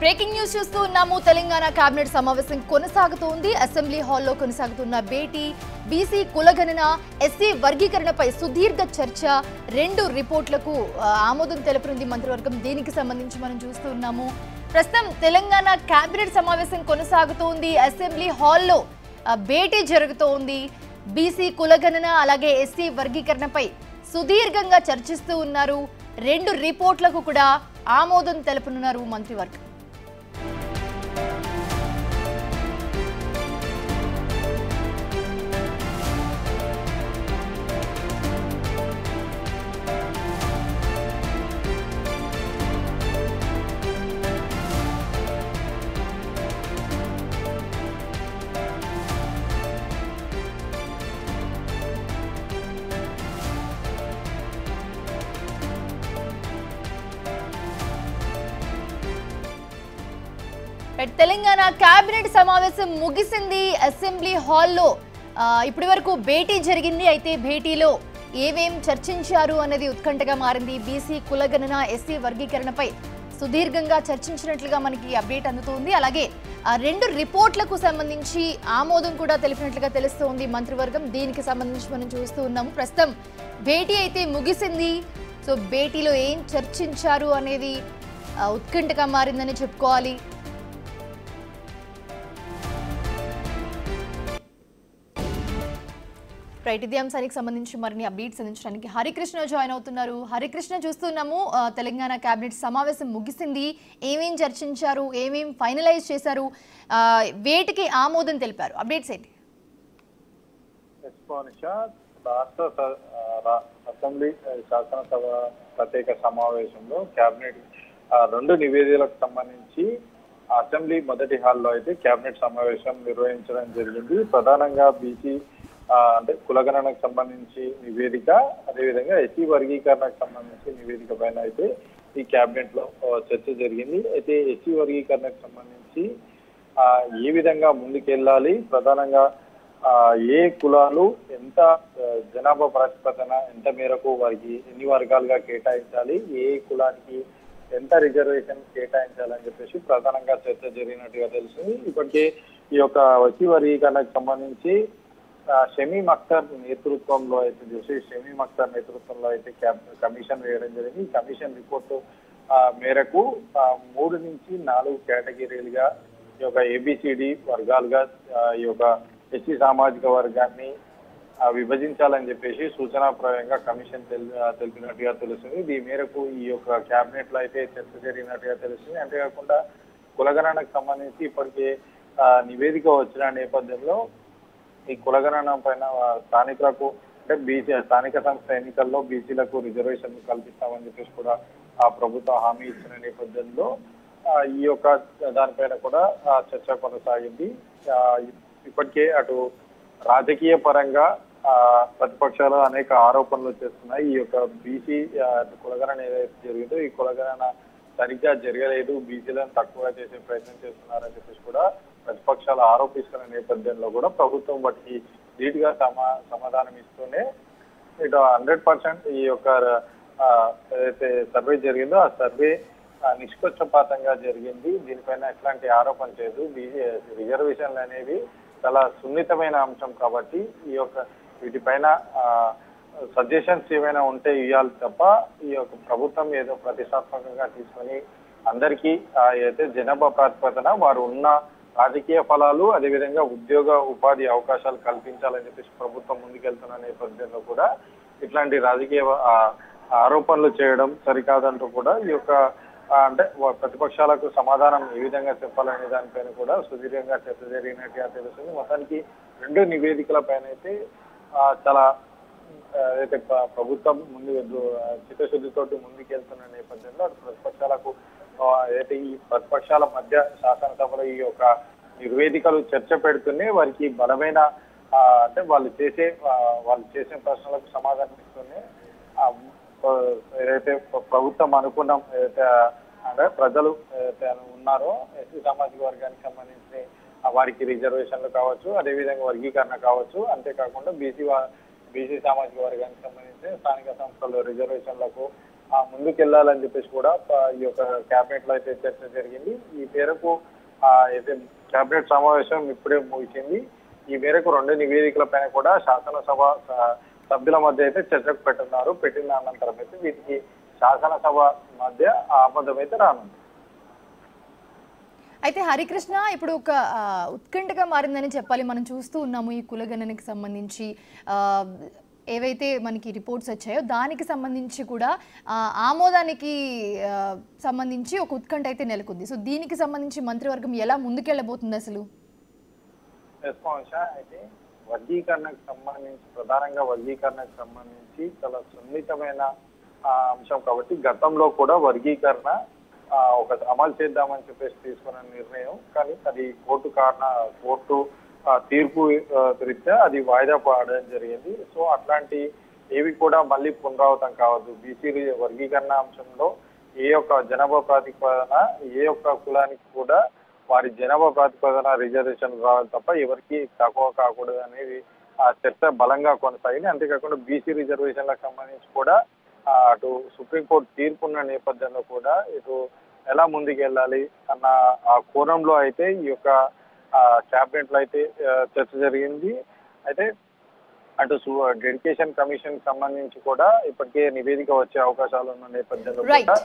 Breaking news చూస్తూ ఉన్నాము. Telangana cabinet సమావేశం కొనసాగుతోంది. అసెంబ్లీ హాల్లో కొనసాగుతున్న భేటీ, బీసీ కులగణన, ఎస్సీ వర్గీకరణపై సుదీర్ఘ చర్చ, 2 రిపోర్టులకు ఆమోదం తెలుపుతుంది మంత్రివర్గం. దీనికి సంబంధించి మనం చూస్తూ ఉన్నాము. ప్రస్తుతం తెలంగాణ కేబినెట్ సమావేశం కొనసాగుతోంది. అసెంబ్లీ హాల్లో భేటీ జరుగుతోంది. బీసీ కులగణన అలాగే ఎస్సీ వర్గీకరణపై సుదీర్ఘంగా చర్చిస్తూ ఉన్నారు. 2 రిపోర్టులకు కూడా ఆమోదం తెలుపనున్నారు మంత్రివర్గం. తెలంగాణ కేబినెట్ సమావేశం ముగిసింది. అసెంబ్లీ హాల్లో ఇప్పటి వరకు భేటీ జరిగింది. అయితే భేటీలో ఏమేం చర్చించారు అనేది ఉత్కంఠగా మారింది. బీసీ కులగణన, ఎస్సీ వర్గీకరణపై సుదీర్ఘంగా చర్చించినట్లుగా మనకి అప్డేట్ అందుతోంది. అలాగే 2 రిపోర్టులకు సంబంధించి ఆమోదం కూడా తెలిపినట్లుగా తెలుస్తోంది మంత్రివర్గం. దీనికి సంబంధించి మనం చూస్తూ ఉన్నాము. ప్రస్తుతం భేటీ అయితే ముగిసింది. సో భేటీలో ఏం చర్చించారు అనేది ఉత్కంఠగా మారిందని చెప్పుకోవాలి. ఇదే అంశానికి సంబంధించి మరిన్ని అప్డేట్స్ అందించడానికి హరికృష్ణ జాయిన్ అవుతున్నారు. హరికృష్ణ, చూస్తున్నాము తెలంగాణ కేబినెట్ సమావేశం ముగిసింది. ఏమేం చర్చించారు, ఏమేం ఫైనలైజ్ చేశారు, వేటికి ఆమోదం తెలిపారు? అప్డేట్స్ ఏంటి? అసెంబ్లీ శాసనసభ ప్రత్యేక సమావేశంలో కేబినెట్ 2 నివేదికలకు సంబంధించి అసెంబ్లీ మొదటి హాల్లో అయితే కేబినెట్ సమావేశం నిర్వహించడం జరిగింది. ప్రధానంగా బీసీ అంటే కులగణనకు సంబంధించి నివేదిక, అదేవిధంగా ఎస్సీ వర్గీకరణకు సంబంధించి నివేదిక పైన అయితే ఈ కేబినెట్ లో చర్చ జరిగింది. అయితే ఎస్సీ వర్గీకరణకు సంబంధించి ఏ విధంగా ముందుకెళ్ళాలి, ప్రధానంగా ఏ కులాలు ఎంత జనాభా ప్రాతిపదన ఎంత మేరకు వారికి ఎన్ని వర్గాలుగా కేటాయించాలి, ఏ కులానికి ఎంత రిజర్వేషన్ కేటాయించాలని చెప్పేసి ప్రధానంగా చర్చ జరిగినట్టుగా తెలిసింది. ఇప్పటికే ఈ యొక్క ఎస్సీ వర్గీకరణకు సంబంధించి షమీమ్ అఖ్తర్ నేతృత్వంలో అయితే షమీమ్ అఖ్తర్ నేతృత్వంలో అయితే కమిషన్ వేయడం జరిగింది. ఈ కమిషన్ రిపోర్టు మేరకు 3 నుంచి 4 కేటగిరీలుగా ఈ యొక్క ఏబిసిడి వర్గాలుగా ఈ యొక్క ఎస్సీ సామాజిక వర్గాన్ని విభజించాలని చెప్పేసి సూచనాప్రాయంగా కమిషన్ తెలిపినట్టుగా తెలుస్తుంది. దీని మేరకు ఈ యొక్క కేబినెట్ లో అయితే చర్చ జరిగినట్టుగా తెలుస్తుంది. అంతేకాకుండా కులగణనకు సంబంధించి ఇప్పటికే నివేదిక వచ్చిన నేపథ్యంలో ఈ కులగణన పైన స్థానికులకు అంటే బీసీ స్థానిక సంస్థ ఎన్నికల్లో బీసీలకు రిజర్వేషన్ కల్పిస్తామని చెప్పేసి కూడా ప్రభుత్వం హామీ ఇచ్చిన నేపథ్యంలో ఈ యొక్క దానిపైన కూడా చర్చ కొనసాగింది. ఇప్పటికే అటు రాజకీయ పరంగా ప్రతిపక్షాలు అనేక ఆరోపణలు చేస్తున్నాయి. ఈ యొక్క బీసీ కులగణన ఏదైతే జరిగిందో ఈ కులగణన సరిగ్గా జరగలేదు, బీసీలను తక్కువగా చేసే ప్రయత్నం చేస్తున్నారని చెప్పేసి కూడా ప్రతిపక్షాలు ఆరోపిస్తున్న నేపథ్యంలో కూడా ప్రభుత్వం వాటికి ధీటుగా సమాధానం ఇస్తూనే ఇటు 100% ఈ యొక్క ఏదైతే సర్వే జరిగిందో ఆ సర్వే నిష్పక్షపాతంగా జరిగింది. దీనిపైన ఎట్లాంటి ఆరోపణ చేయదు. రిజర్వేషన్లు అనేవి చాలా సున్నితమైన అంశం కాబట్టి ఈ యొక్క వీటిపైన సజెషన్స్ ఏమైనా ఉంటే ఇవ్వాలి తప్ప ఈ యొక్క ప్రభుత్వం ఏదో ప్రతిష్టాత్మకంగా తీసుకొని అందరికీ అయితే జనాభా ప్రాతిపదన వారు ఉన్న రాజకీయ ఫలాలు అదేవిధంగా ఉద్యోగ ఉపాధి అవకాశాలు కల్పించాలని చెప్పేసి ప్రభుత్వం ముందుకెళ్తున్న నేపథ్యంలో కూడా ఇట్లాంటి రాజకీయ ఆరోపణలు చేయడం సరికాదంటూ కూడా ఈ యొక్క అంటే ప్రతిపక్షాలకు సమాధానం ఏ విధంగా చెప్పాలనే దానిపైన కూడా సుదీర్ఘంగా చర్చ జరిగినట్టుగా తెలుస్తుంది. మొత్తానికి 2 నివేదికల పైన అయితే చాలా అయితే ప్రభుత్వం చిత్తశుద్ధితోటి ముందుకెళ్తున్న నేపథ్యంలో అటు ప్రతిపక్షాలకు అయితే ఈ ప్రతిపక్షాల మధ్య శాసనసభలో ఈ యొక్క నివేదికలు చర్చ పెడుతూనే వారికి బలమైన అంటే వాళ్ళు చేసే ప్రశ్నలకు సమాధానం ఇస్తూనే ఏదైతే ప్రభుత్వం అనుకున్నాం ఏదైతే అంటే ప్రజలు ఏదైతే ఉన్నారో ఎస్సీ సామాజిక వర్గానికి సంబంధించి వారికి రిజర్వేషన్లు కావచ్చు, అదేవిధంగా వర్గీకరణ కావచ్చు, అంతేకాకుండా బీసీ సామాజిక వర్గానికి సంబంధించి స్థానిక సంస్థల్లో రిజర్వేషన్లకు ముందుకెళ్లాలని చెప్పేసి కూడా ఈ యొక్క కేబినెట్ లో అయితే చర్చ జరిగింది. ఈ మేరకు అయితే కేబినెట్ సమావేశం ఇప్పుడే ముగిసింది. ఈ మేరకు 2 నివేదికల పైన కూడా శాసనసభ సభ్యుల మధ్య అయితే చర్చకు పెట్టిన అనంతరం అయితే వీటికి శాసనసభ మధ్య ఆమోదం అయితే రానుంది. అయితే హరికృష్ణ, ఇప్పుడు ఒక ఉత్కంఠగా మారిందని చెప్పాలి. మనం చూస్తూ ఉన్నాము ఈ కులగణనకి సంబంధించి ఏవైతే మనకి రిపోర్ట్స్ వచ్చాయో దానికి సంబంధించి కూడా ఆమోదానికి సంబంధించి ఒక ఉత్కంఠ అయితే నెలకొంది. సో దీనికి సంబంధించి మంత్రివర్గం ఎలా ముందుకెళ్ళబోతుంది అసలు? అయితే వర్గీకరణకు సంబంధించి ప్రధానంగా వర్గీకరణకు సంబంధించి చాలా సున్నితమైన అంశం కాబట్టి గతంలో కూడా వర్గీకరణ ఒక అమలు చేద్దామని చెప్పేసి తీసుకున్న నిర్ణయం, కానీ అది కోర్టు తీర్పు రీత్యా అది వాయిదా పడడం జరిగింది. సో అట్లాంటి ఏవి కూడా మళ్ళీ పునరావృతం కావద్దు. బీసీ వర్గీకరణ అంశంలో ఏ యొక్క జనాభా ప్రాతిపదన ఏ యొక్క కులానికి కూడా వారి జనాభా ప్రాతిపదన రిజర్వేషన్ రావాలి తప్ప ఎవరికి తక్కువ కాకూడదు అనేది ఆ చర్చ బలంగా కొనసాగింది. అంతేకాకుండా బీసీ రిజర్వేషన్లకు సంబంధించి కూడా అటు సుప్రీంకోర్టు తీర్పున్న నేపథ్యంలో కూడా ఇటు ఎలా ముందుకెళ్ళాలి అన్న ఆ కోణంలో అయితే ఈ యొక్క క్యాబినెట్ లో అయితే చర్చ జరిగింది. అయితే అటు డెడికేషన్ కమిషన్ సంబంధించి కూడా ఇప్పటికే నివేదిక వచ్చే అవకాశాలు ఉన్న నేపథ్యంలో కూడా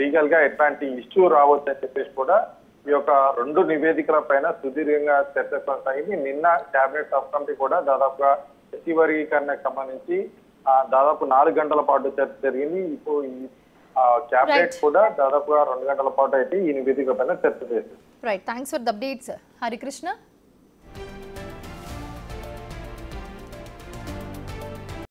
లీగల్ గా ఎట్లాంటి ఇష్యూ రావచ్చు అని చెప్పేసి కూడా ఈ యొక్క 2 నివేదికల పైన సుదీర్ఘంగా చర్చ కొనసాగింది. నిన్న కేబినెట్ సబ్ కమిటీ కూడా దాదాపుగా ఎస్సీ వర్గీకరణకు సంబంధించి దాదాపు 4 గంటల పాటు చర్చ జరిగింది. ఇప్పుడు ఈ కేబినెట్ కూడా దాదాపుగా 2 గంటల పాటు అయితే ఈ నివేదిక పైన చర్చ చేసింది. Right, thanks for the updates Harikrishna.